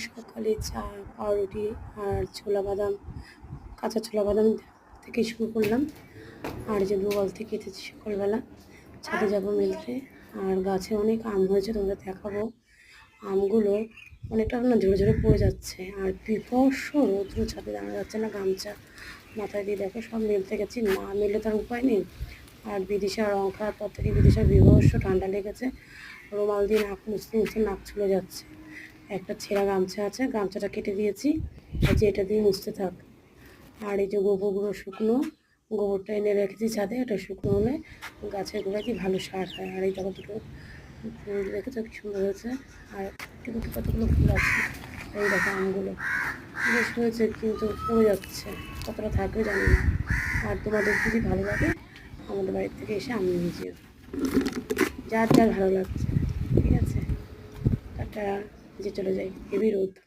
সকালে চা, পাউরুটি আর ছোলা বাদাম, কাঁচা ছোলা বাদাম থেকে শুরু করলাম। আর যে দুয়াল থেকে এসেছি সকালবেলা, ছাদে যাবো মেলতে। আর গাছে অনেক আম হয়েছে, তোমাদের দেখাবো। আমগুলো অনেকটা না ঝরে ঝরে পড়ে যাচ্ছে, আর বিভৎস রৌদ্র, ছাদে দাঁড়ানো যাচ্ছে না। গামছা মাথায় দিয়ে দেখো সব মেলতে গেছি, না মেলে তার উপায় নেই। আর বিদিশার রং খাওয়ার পর থেকে বিদিশার বিভৎস ঠান্ডা লেগেছে, রুমাল দিয়ে নাক মুছতে মুছতে নাক চলে যাচ্ছে। একটা ছেঁড়া গামছা আছে, গামছাটা কেটে দিয়েছি, আর যে এটা দিয়ে মুছতে থাক। আর এই যে গোবরগুলো শুকনো, গোবরটা এনে রেখেছি ছাদে, এটা শুকনো হলে গাছের গোড়ায় দিয়ে ভালো সার হয়। আর এই দেখো দুটো ফুল রেখেছে, কি সুন্দর হয়েছে। আর গুটি কতগুলো ফুল আছে, এই দেখো আমগুলো বেশ হয়েছে, কিন্তু পড়ে যাচ্ছে, কতটা থাকবে জানি না। আর তোমাদের যদি ভালো লাগে আমাদের বাড়ির থেকে এসে আম নিয়ে যেও, যার যার ভালো লাগছে। ঠিক আছে, টাটা, যে চলে যাই, হেভি রোদ।